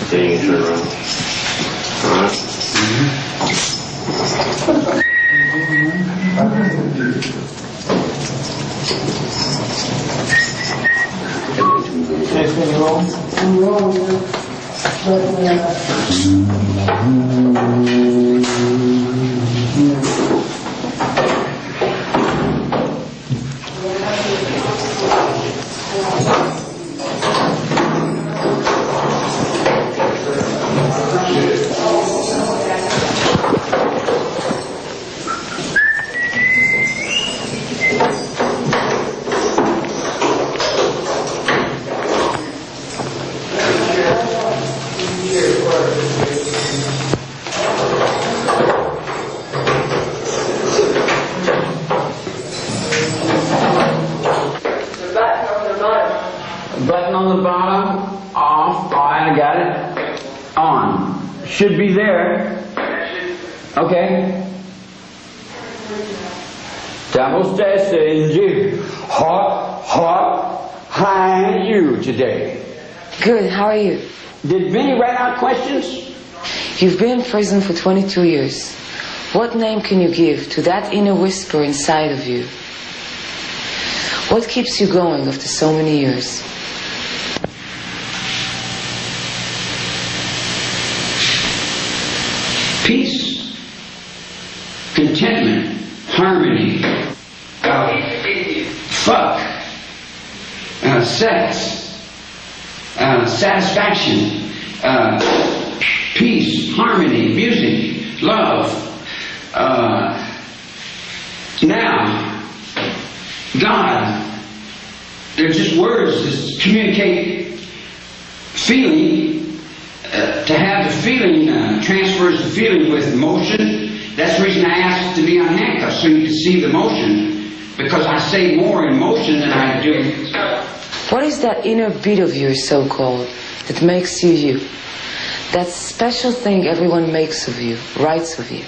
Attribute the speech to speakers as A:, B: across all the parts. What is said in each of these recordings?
A: Then you turn around. Alright.
B: Next one, you roll?
C: I'm wrong.
B: Button on the bottom, off, I got it, on. Should be there. Okay. Double stage, hot, high you today.
D: Good, how are you?
B: Did Vinny write out questions?
D: You've been in prison for 22 years. What name can you give to that inner whisper inside of you? What keeps you going after so many years?
B: Peace, contentment, harmony, fuck, sex, satisfaction, peace, harmony, music, love. Now, God, they're just words that communicate feeling. To have the feeling transfers the feeling with motion. That's the reason I asked to be unhandcuffed, so you can see the motion, because I say more in motion than I do.
D: What is that inner beat of yours, so-called, that makes you you? That special thing everyone makes of you, writes of you.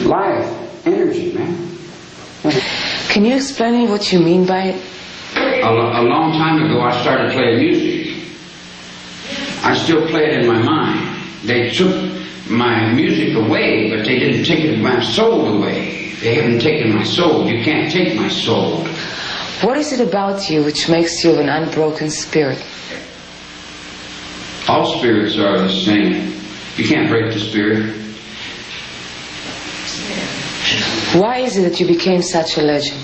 B: Life, energy, man.
D: Can you explain me what you mean by it?
B: A long time ago, I started playing music. I still play it in my mind. They took my music away, but they didn't take my soul away. They haven't taken my soul. You can't take my soul.
D: What is it about you which makes you an unbroken spirit?
B: All spirits are the same. You can't break the spirit.
D: Why is it that you became such a legend?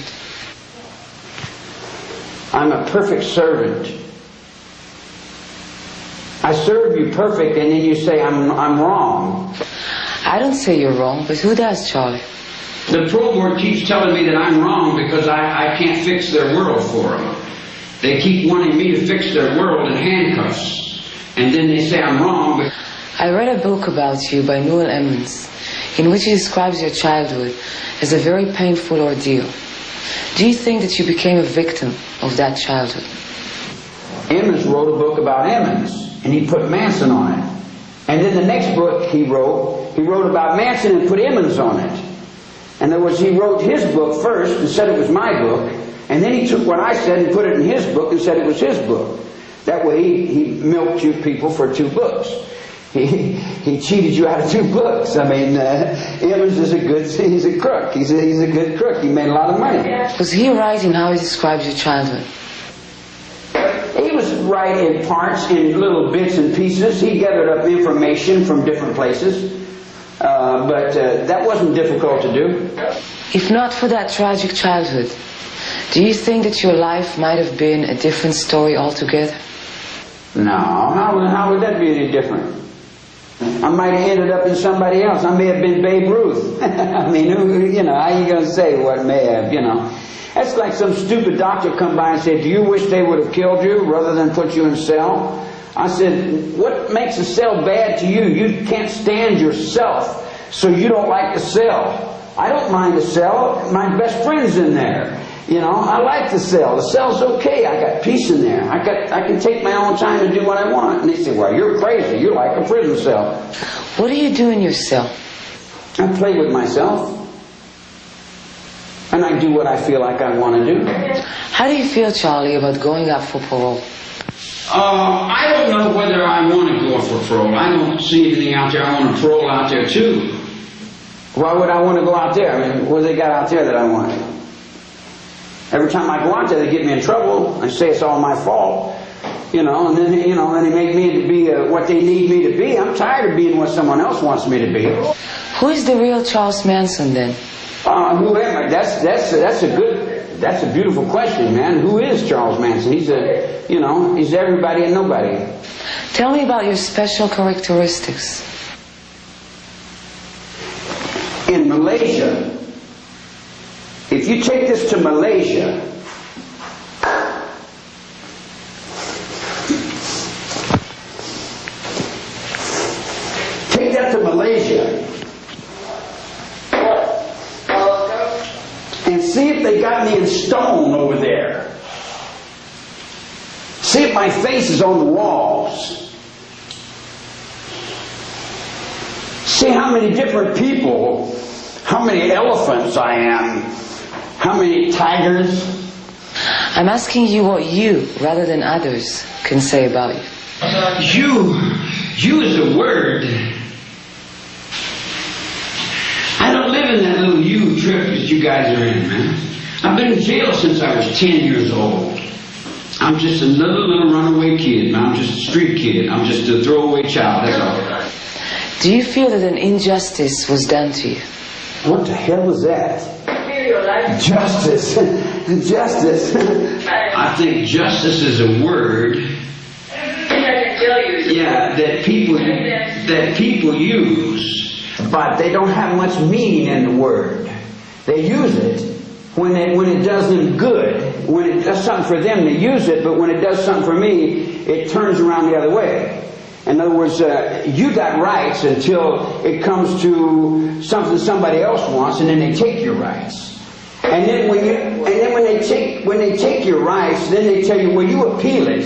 B: I'm a perfect servant. I serve you perfect, and then you say I'm wrong.
D: I don't say you're wrong, but who does, Charlie?
B: The pro board keeps telling me that I'm wrong because I can't fix their world for them. They keep wanting me to fix their world in handcuffs, and then they say I'm wrong. But
D: I read a book about you by Newell Emmons, in which he describes your childhood as a very painful ordeal. Do you think that you became a victim of that childhood?
B: Emmons wrote a book about Emmons. And he put Manson on it. And then the next book he wrote about Manson and put Emmons on it. In other words, he wrote his book first and said it was my book, and then he took what I said and put it in his book and said it was his book. That way he milked you people for 2 books. He cheated you out of 2 books. I mean, Emmons is he's a crook. He's a good crook. He made a lot of money.
D: Was he right in how he describes your childhood?
B: He was right in parts, in little bits and pieces. He gathered up information from different places. But that wasn't difficult to do.
D: If not for that tragic childhood, do you think that your life might have been a different story altogether?
B: No, how would that be any different? I might have ended up in somebody else. I may have been Babe Ruth. I mean, how are you going to say what may have, That's like some stupid doctor come by and say, do you wish they would have killed you rather than put you in a cell? I said, what makes a cell bad to you? You can't stand yourself, so you don't like the cell. I don't mind the cell. My best friend's in there. I like the cell. The cell's okay. I got peace in there. I can take my own time to do what I want. And they say, well, you're crazy. You're like a prison cell.
D: What do you do in your cell?
B: I play with myself. And I do what I feel like I want to do.
D: How do you feel, Charlie, about going up for parole?
B: I don't know whether I want to go for parole. I don't see anything out there. I want to parole out there too. Why would I want to go out there? I mean, what do they got out there that I want? Every time I go out there, they get me in trouble and say it's all my fault. And then they make me to be what they need me to be. I'm tired of being what someone else wants me to be.
D: Who is the real Charles Manson then?
B: Who am I? That's a beautiful question, man. Who is Charles Manson? He's he's everybody and nobody.
D: Tell me about your special characteristics.
B: In Malaysia, if you take this to Malaysia, take that to Malaysia, and see if they got me in stone over there. See if my face is on the walls. See how many different people, how many elephants I am, how many tigers.
D: I'm asking you what you, rather than others, can say about you.
B: You is a word. I don't live in that little you trip that you guys are in, man. I've been in jail since I was 10 years old. I'm just a little runaway kid, man. I'm just a street kid. I'm just a throwaway child, that's all.
D: Do you feel that an injustice was done to you?
B: What the hell was that? Justice. Justice. I think justice is a word, yeah, that people use, but they don't have much meaning in the word. They use it when it does them good. When it does something for them, they use it, but when it does something for me, it turns around the other way. In other words, you got rights until it comes to something somebody else wants, and then they take your rights. And then when they take your rights, then they tell you, well, you appeal it.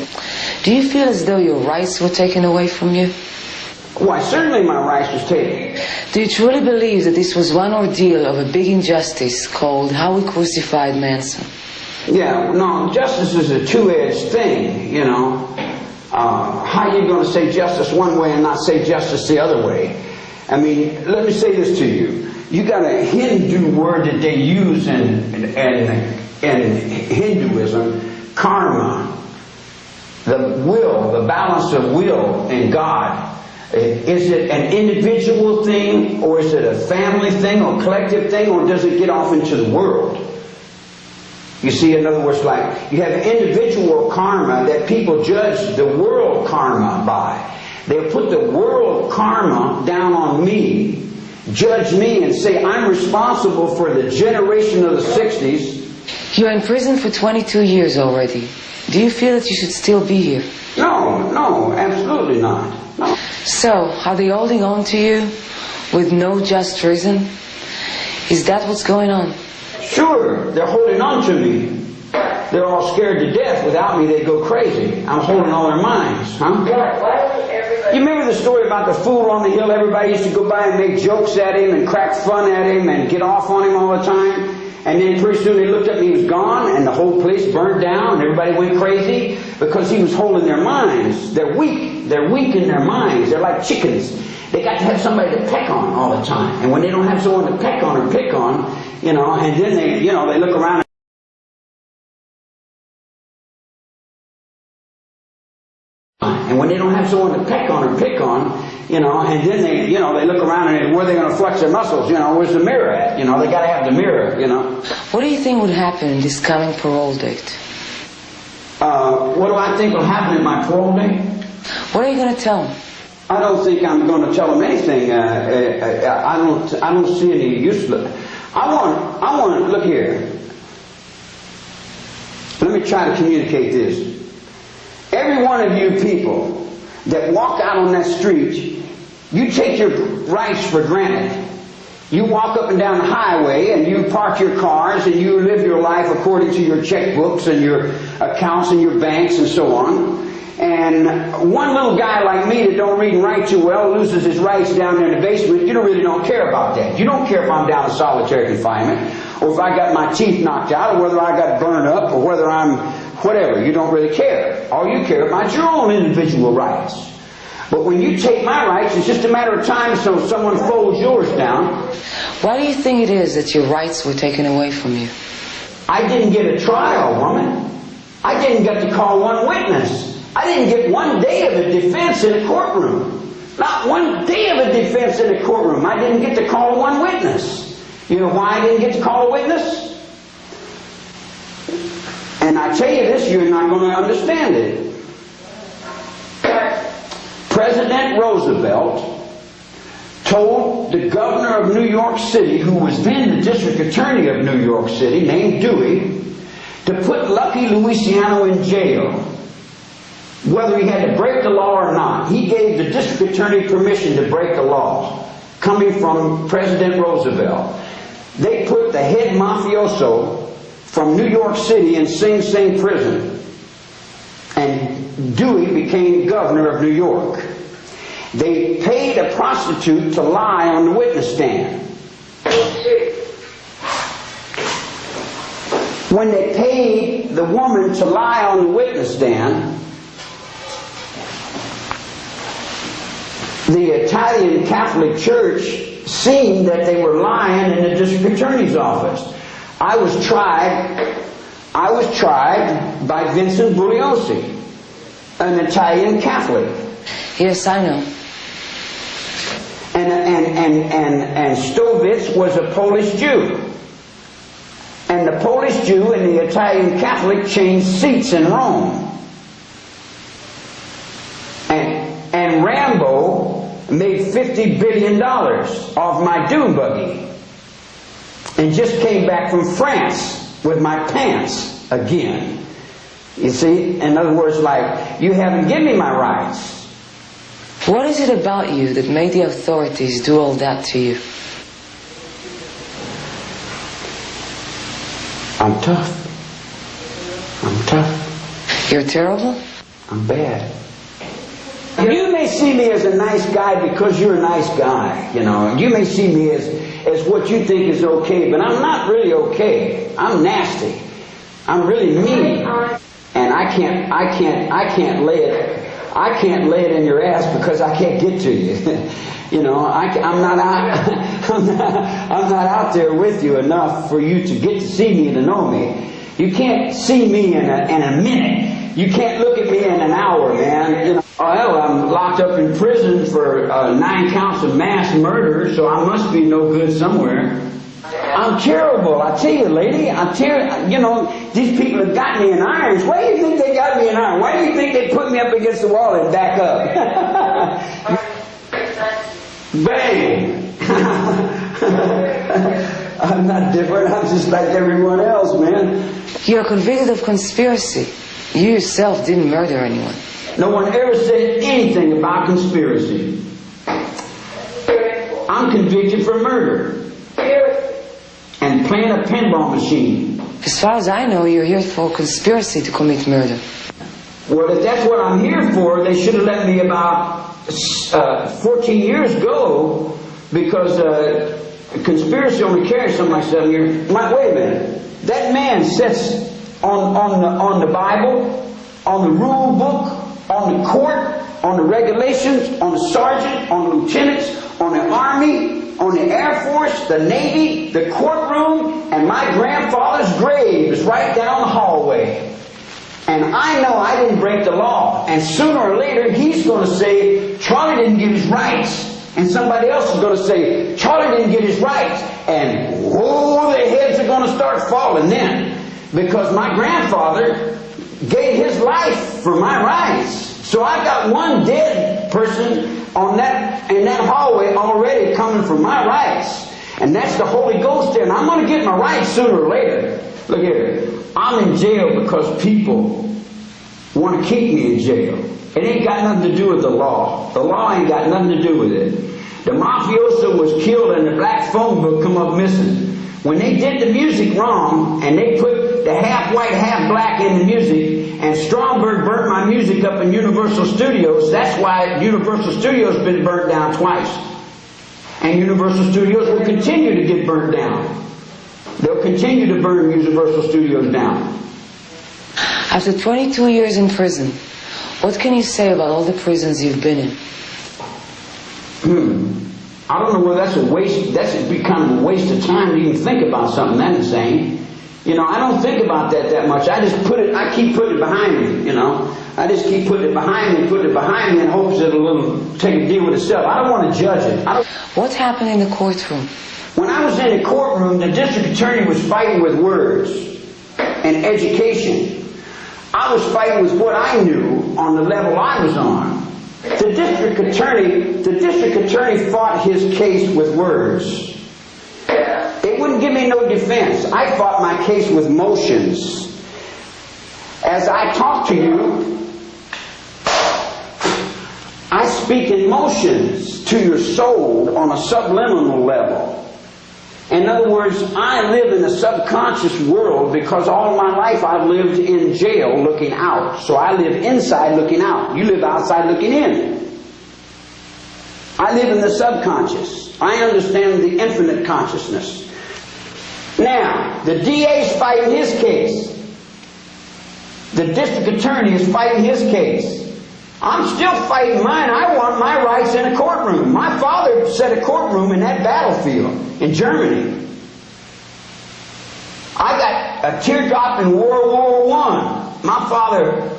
D: Do you feel as though your rights were taken away from you?
B: Why, certainly my rights was taken.
D: Do you truly believe that this was one ordeal of a big injustice called how we crucified Manson?
B: Yeah, no, justice is a two-edged thing, How are you going to say justice one way and not say justice the other way? I mean, let me say this to you. You got a Hindu word that they use in Hinduism, karma. The will, the balance of will in God. Is it an individual thing, or is it a family thing, or collective thing, or does it get off into the world? You see, in other words, like, you have individual karma that people judge the world karma by. They'll put the world karma down on me, judge me, and say I'm responsible for the generation of the 60s.
D: You're in prison for 22 years already. Do you feel that you should still be here?
B: No, absolutely not. No.
D: So, are they holding on to you with no just reason? Is that what's going on?
B: Sure, they're holding on to me. They're all scared to death. Without me, they go crazy. I'm holding all their minds, huh? You remember the story about the fool on the hill? Everybody used to go by and make jokes at him and crack fun at him and get off on him all the time. And then pretty soon they looked up and he was gone, and the whole place burned down, and everybody went crazy because he was holding their minds. They're weak. They're weak in their minds. They're like chickens. They got to have somebody to peck on all the time. And when they don't have someone to peck on or pick on, and then they look around. And when they don't have someone to peck on or pick on, and then they look around and where are they going to flex their muscles? Where's the mirror at? They got to have the mirror,
D: What do you think would happen in this coming parole date?
B: What do I think will happen at my parole date?
D: What are you going to tell them?
B: I don't think I'm going to tell them anything. I don't see any use. I want to look here. Let me try to communicate this. Every one of you people that walk out on that street, you take your rights for granted. You walk up and down the highway and you park your cars and you live your life according to your checkbooks and your accounts and your banks and so on. And one little guy like me that don't read and write too well loses his rights down there in the basement. You really don't care about that. You don't care if I'm down in solitary confinement. or if I got my teeth knocked out, or whether I got burned up, or whether I'm whatever. You don't really care. All you care about is your own individual rights. But when you take my rights, it's just a matter of time so someone folds yours down.
D: Why do you think it is that your rights were taken away from you?
B: I didn't get a trial, woman. I didn't get to call one witness. I didn't get one day of a defense in a courtroom. Not one day of a defense in a courtroom. I didn't get to call one witness. You know why I didn't get to call a witness? And I tell you this, you're not going to understand it. President Roosevelt told the governor of New York City, who was then the district attorney of New York City, named Dewey, to put Lucky Louisiano in jail, whether he had to break the law or not. He gave the district attorney permission to break the law, coming from President Roosevelt. They put the head mafioso from New York City in Sing Sing prison, and Dewey became governor of New York. They paid a prostitute to lie on the witness stand. When they paid the woman to lie on the witness stand, the Italian Catholic Church seen that they were lying in the district attorney's office. I was tried by Vincent Bugliosi, an Italian Catholic.
D: Yes, I know.
B: And Stovitz was a Polish Jew. And the Polish Jew and the Italian Catholic changed seats in Rome. And Rambo made $50 billion off my dune buggy. And just came back from France with my pants again. You see? In other words, like, you haven't given me my rights.
D: What is it about you that made the authorities do all that to you?
B: I'm tough. I'm tough.
D: You're terrible?
B: I'm bad. You may see me as a nice guy because you're a nice guy, you know. You may see me as what you think is okay, but I'm not really okay. I'm nasty. I'm really mean. And I can't lay it in your ass because I can't get to you. You know, I'm not out there with you enough for you to get to see me and to know me. You can't see me in a minute. You can't look at me in an hour, man. You know, well, I'm locked up in prison for 9 counts of mass murder, so I must be no good somewhere. I'm terrible, I tell you, lady. You know, these people have got me in irons. Why do you think they got me in irons? Why do you think they put me up against the wall and back up? Bang! I'm not different. I'm just like everyone else, man.
D: You're convicted of conspiracy. You yourself didn't murder anyone.
B: No one ever said anything about conspiracy. I'm convicted for murder and playing a pinball machine.
D: As far as I know, you're here for conspiracy to commit murder.
B: Well, if that's what I'm here for, they should have let me about 14 years ago, because conspiracy only carries something like 7 years. Wait a minute. That man sits on the Bible, on the rule book, on the court, on the regulations, on the sergeant, on the lieutenants, on the Army, on the Air Force, the Navy, the courtroom, and my grandfather's grave is right down the hallway. And I know I didn't break the law. And sooner or later, he's going to say, Charlie didn't get his rights. And somebody else is going to say, Charlie didn't get his rights. And whoa, their heads are going to start falling then. Because my grandfather gave his life for my rights. So I've got one dead person in that hallway already coming for my rights. And that's the Holy Ghost there. And I'm going to get my rights sooner or later. Look here. I'm in jail because people want to keep me in jail. It ain't got nothing to do with the law. The law ain't got nothing to do with it. The mafioso was killed and the black phone book come up missing. When they did the music wrong and they put the half white, half black in the music, and Stromberg burnt my music up in Universal Studios, that's why Universal Studios has been burnt down twice. And Universal Studios will continue to get burnt down. They'll continue to burn Universal Studios down.
D: After 22 years in prison, what can you say about all the prisons you've been in?
B: I don't know whether that's a waste. That's kind of a waste of time to even think about something that insane. You know, I don't think about that much. I keep putting it behind me, you know. I just keep putting it behind me in hopes that it'll take a deal with itself. I don't want to judge it.
D: What happened in the courtroom?
B: When I was in the courtroom, the district attorney was fighting with words and education. I was fighting with what I knew on the level I was on. The district attorney fought his case with words. It wouldn't give me no defense. I fought my case with motions. As I talk to you, I speak in motions to your soul on a subliminal level. In other words, I live in the subconscious world because all my life I've lived in jail looking out. So I live inside looking out. You live outside looking in. I live in the subconscious. I understand the infinite consciousness. Now, the DA's fighting his case. The district attorney is fighting his case. I'm still fighting mine. I want my rights in a courtroom. My father set a courtroom in that battlefield in Germany. I got a teardrop in World War I. My father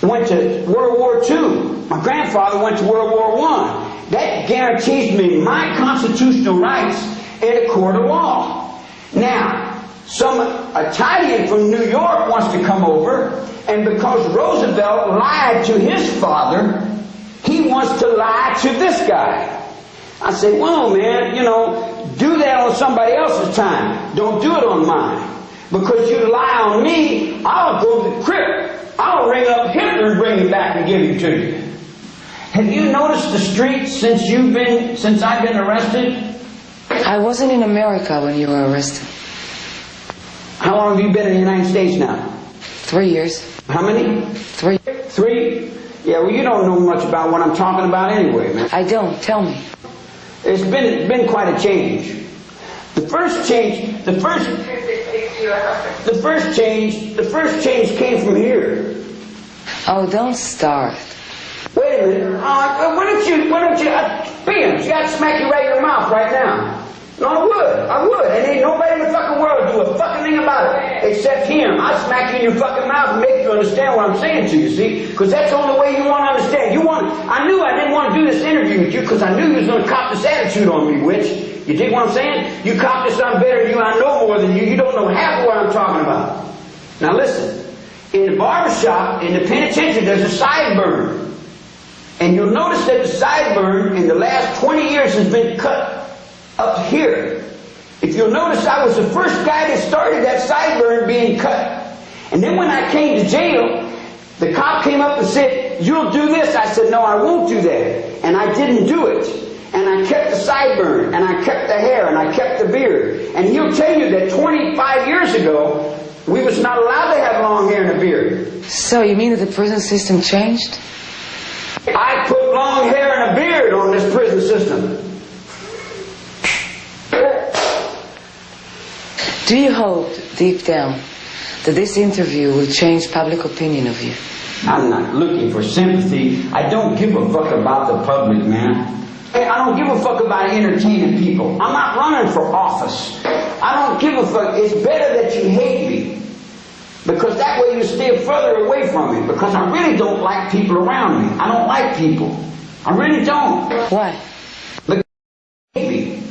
B: went to World War II. My grandfather went to World War I. That guarantees me my constitutional rights in a court of law. Now, some Italian from New York wants to come over, and because Roosevelt lied to his father, he wants to lie to this guy. I say, well, man, you know, do that on somebody else's time. Don't do it on mine. Because you lie on me, I'll go to the crypt. I'll ring up Hitler and bring him back and give him to you. Have you noticed the streets since I've been arrested?
D: I wasn't in America when you were arrested.
B: How long have you been in the United States now?
D: 3 years.
B: How many?
D: 3.
B: 3? Yeah, well, you don't know much about what I'm talking about anyway, man.
D: I don't. Tell me.
B: It's been quite a change. The first change came from here.
D: Oh, don't start.
B: Wait a minute. Why don't you, Beans, you got to smack you right in your mouth right now. No, I would. And ain't nobody in the fucking world do a fucking thing about it. Except him. I smack you in your fucking mouth and make you understand what I'm saying to you, see? Because that's the only way you want to understand. I knew I didn't want to do this interview with you because I knew you was going to cop this attitude on me, witch. You dig what I'm saying? You cop this, I'm better than you, I know more than you. You don't know half of what I'm talking about. Now listen. In the barbershop, in the penitentiary, there's a sideburn. And you'll notice that the sideburn in the last 20 years has been cut up here. If you'll notice, I was the first guy that started that sideburn being cut. And then when I came to jail, the cop came up and said, you'll do this. I said, no, I won't do that. And I didn't do it. And I kept the sideburn, and I kept the hair, and I kept the beard. And he'll tell you that 25 years ago, we was not allowed to have long hair and a beard.
D: So you mean that the prison system changed?
B: I put long hair and a beard on this prison system.
D: Do you hope, deep down, that this interview will change public opinion of you?
B: I'm not looking for sympathy. I don't give a fuck about the public, man. I don't give a fuck about entertaining people. I'm not running for office. I don't give a fuck. It's better that you hate me. Because that way you stay further away from me. Because I really don't like people around me. I don't like people. I really don't.
D: Why?
B: Because they hate me.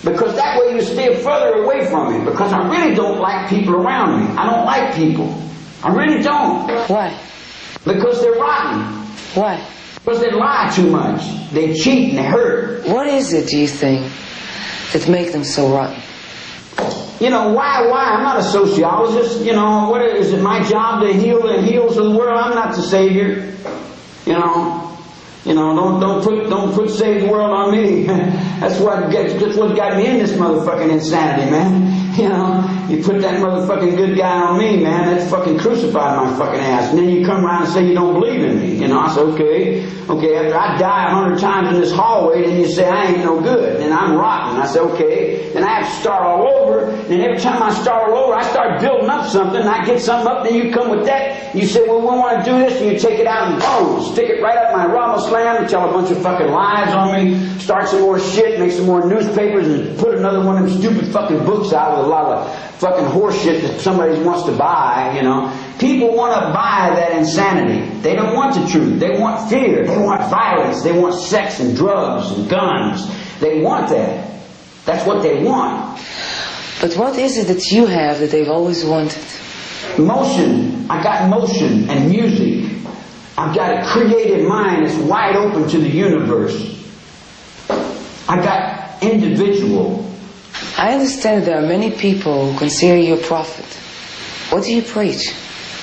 B: Because that way you stay further away from me. Because I really don't like people around me. I don't like people. I really don't.
D: Why?
B: Because they're rotten.
D: Why?
B: Because they lie too much. They cheat and they hurt.
D: What is it, do you think, that make them so rotten?
B: You know, why? I'm not a sociologist. You know, what is it my job to heal the heels of the world? I'm not the savior. You know, don't put save the world on me. That's what got me in this motherfucking insanity, man. You know, you put that motherfucking good guy on me, man, that's fucking crucified my fucking ass. And then you come around and say you don't believe in me. You know, I said, okay, after I die 100 times in this hallway, then you say I ain't no good, and I'm rotten. I said, okay, then I have to start all over, and every time I start all over, I start building up something, and I get something up, then you come with that, you say, well, we want to do this, and you take it out and boom, stick it right up my Rama Slam, and tell a bunch of fucking lies on me, start some more shit, make some more newspapers, and put another one of them stupid fucking books out with a lot of fucking horse shit that somebody wants to buy, you know. People want to buy that insanity. They don't want the truth. They want fear. They want violence. They want sex and drugs and guns. They want that. That's what they want.
D: But what is it that you have that they've always wanted?
B: Motion. I got motion and music. I've got a creative mind that's wide open to the universe. I got individual.
D: I understand there are many people who consider you a prophet. What do you preach?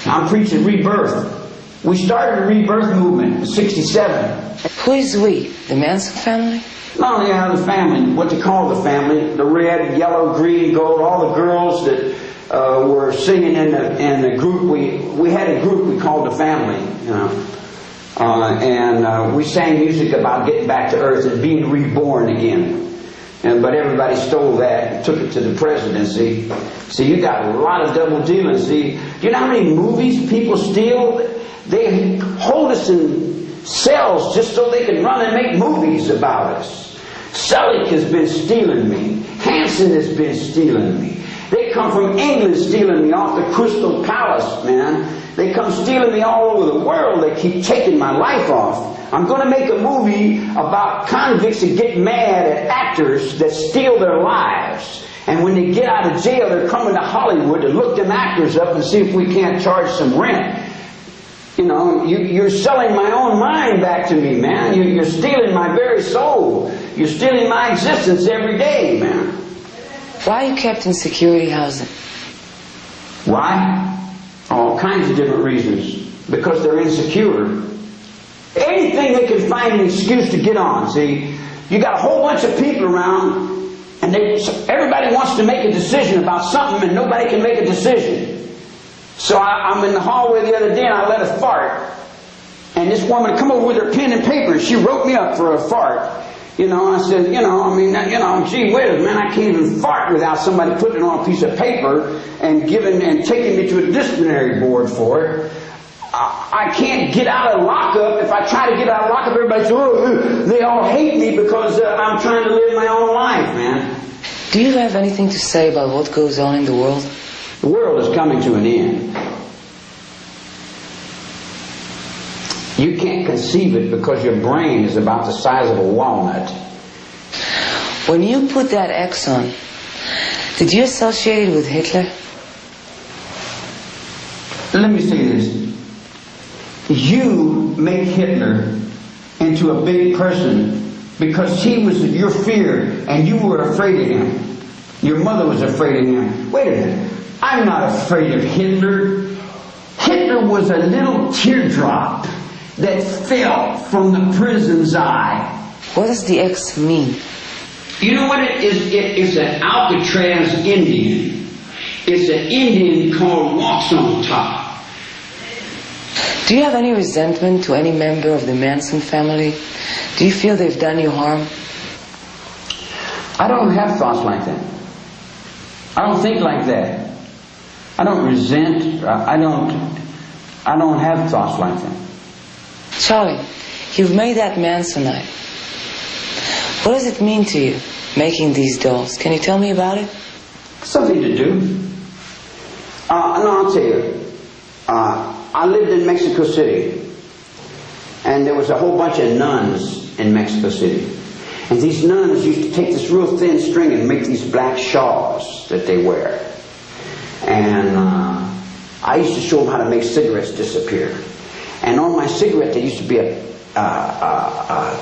B: I'm preaching rebirth. We started a rebirth movement in '67.
D: Who is we? The Manson family?
B: Not only the family, what they call the family, the red, yellow, green, gold, all the girls that were singing in the group. We had a group we called the family, you know. And we sang music about getting back to earth and being reborn again. But everybody stole that and took it to the presidency. See, you got a lot of double dealing. See, do you know how many movies people steal? They hold us in cells just so they can run and make movies about us. Selick has been stealing me. Hanson has been stealing me. They come from England stealing me off the Crystal Palace, man. They come stealing me all over the world. They keep taking my life off. I'm going to make a movie about convicts that get mad at actors that steal their lives. And when they get out of jail, they're coming to Hollywood to look them actors up and see if we can't charge some rent. You know, you're selling my own mind back to me, man. You're stealing my very soul. You're stealing my existence every day, man.
D: Why are you kept in security housing?
B: Why? All kinds of different reasons. Because they're insecure. Anything they can find an excuse to get on. See, you got a whole bunch of people around, and everybody wants to make a decision about something, and nobody can make a decision. So I'm in the hallway the other day, and I let a fart. And this woman come over with her pen and paper, and she wrote me up for a fart. You know, I said, gee whiz, man, I can't even fart without somebody putting it on a piece of paper and taking me to a disciplinary board for it. I can't get out of lockup. If I try to get out of lockup, everybody says, oh, they all hate me because I'm trying to live my own life, man.
D: Do you have anything to say about what goes on in the world?
B: The world is coming to an end. You can't conceive it because your brain is about the size of a walnut.
D: When you put that X on, did you associate it with Hitler?
B: Let me say this. You make Hitler into a big person because he was your fear and you were afraid of him. Your mother was afraid of him. Wait a minute. I'm not afraid of Hitler. Hitler was a little teardrop that fell from the prison's eye.
D: What does the X mean?
B: You know what it is? It is an Alcatraz Indian. It's an Indian called Walks on Top.
D: Do you have any resentment to any member of the Manson family? Do you feel they've done you harm?
B: I don't have thoughts like that. I don't think like that. I don't resent. I don't have thoughts like that.
D: Charlie, you've made that Mansonite. What does it mean to you, making these dolls? Can you tell me about it?
B: Something to do. No, I'll tell you. I lived in Mexico City, and there was a whole bunch of nuns in Mexico City. And these nuns used to take this real thin string and make these black shawls that they wear. And I used to show them how to make cigarettes disappear. And on my cigarette there used to be a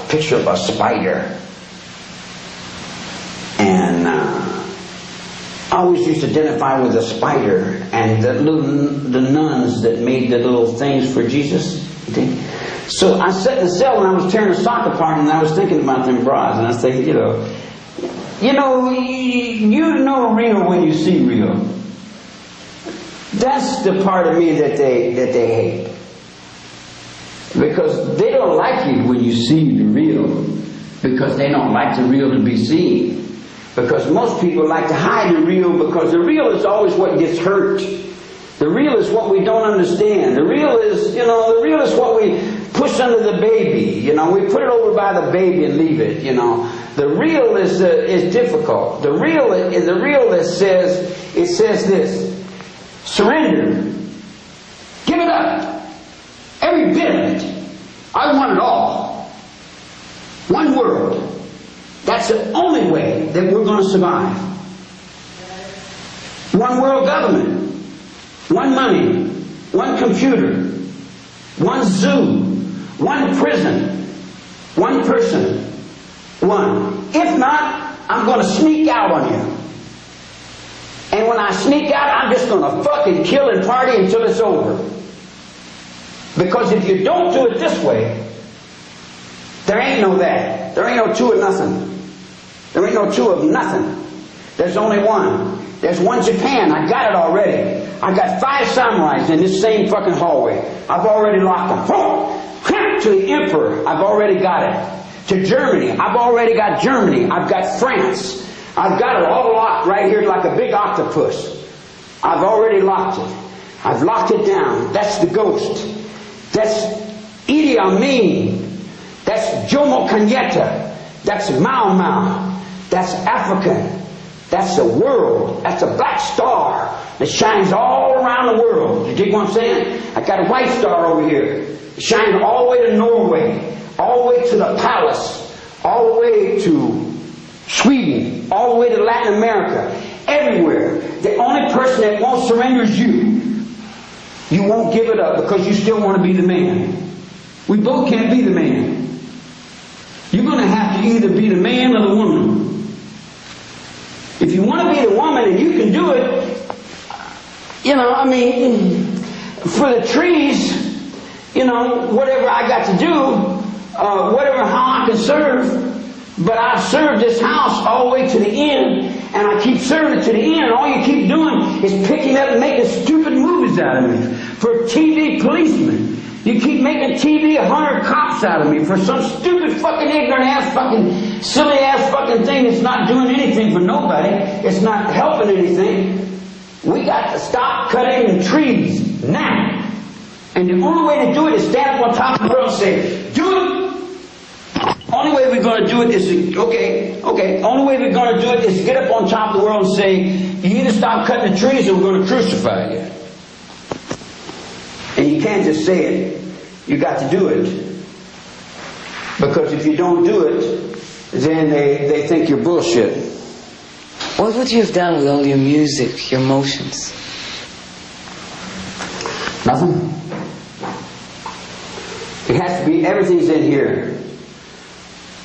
B: picture of a spider. And I always used to identify with the spider and the nuns that made the little things for Jesus. So I sat in the cell and I was tearing a sock apart and I was thinking about them bras and I was thinking, You know, you know real when you see real. That's the part of me that they hate. Because they don't like it when you see the real. Because they don't like the real to be seen. Because most people like to hide the real, because the real is always what gets hurt. The real is what we don't understand. The real is, you know, the real is what we push under the baby. You know, we put it over by the baby and leave it, you know. The real is difficult. The real that says, it says this: surrender. Give it up. Every bit of it. I want it all. One world. That's the only way that we're going to survive. One world government. One money. One computer. One zoo. One prison. One person. One. If not, I'm going to sneak out on you. And when I sneak out, I'm just going to fucking kill and party until it's over. Because if you don't do it this way, there ain't no that. There ain't no two of nothing. There ain't no two of nothing. There's only one. There's one Japan. I got it already. I got 5 samurais in this same fucking hallway. I've already locked them. To the emperor, I've already got it. To Germany, I've already got Germany. I've got France. I've got it all locked right here like a big octopus. I've already locked it. I've locked it down. That's the ghost. That's Idi Amin. That's Jomo Kenyatta. That's Mau Mau. That's African. That's the world. That's a black star that shines all around the world. You dig what I'm saying? I got a white star over here. Shining all the way to Norway, all the way to the palace, all the way to Sweden, all the way to Latin America, everywhere. The only person that won't surrender is you. You won't give it up because you still want to be the man. We both can't be the man. You're going to have to either be the man or the woman. If you want to be the woman and you can do it, you know, I mean, for the trees, you know, whatever I got to do, how I can serve, but I've served this house all the way to the end, and I keep serving it to the end, and all you keep doing is picking up and making stupid movies out of me for TV policemen. You keep making TV 100 cops out of me for some stupid fucking ignorant ass fucking silly ass fucking thing that's not doing anything for nobody. It's not helping anything. We got to stop cutting the trees now. And the only way to do it is stand up on top of the world and say, do it! Only way we're going to do it is, okay. Only way we're going to do it is get up on top of the world and say, you either stop cutting the trees or we're going to crucify you. And you can't just say it. You got to do it. Because if you don't do it, then they think you're bullshit.
D: What would you have done with all your music, your emotions?
B: Nothing. It has to be, everything's in here.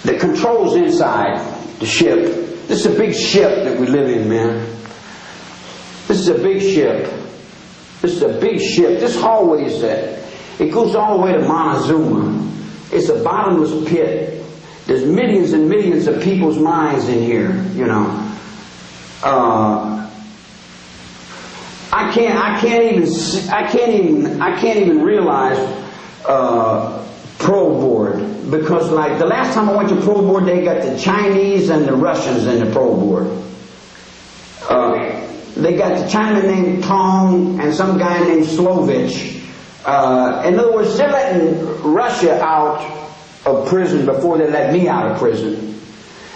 B: The controls inside the ship. This is a big ship that we live in, man. This is a big ship. This is a big ship. This hallway is that. It goes all the way to Montezuma. It's a bottomless pit. There's millions and millions of people's minds in here, you know. I can't even realize Pro Board, because like the last time I went to Pro Board, they got the Chinese and the Russians in the Pro Board. They got the Chinaman named Tong and some guy named Slovich. In other words, they're letting Russia out of prison before they let me out of prison.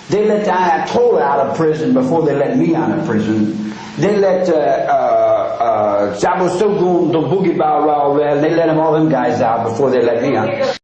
B: They let the Ayatollah out of prison before they let me out of prison. They let Zabostogun, the Boogie Bow Wow, they let all them guys out before they let me out.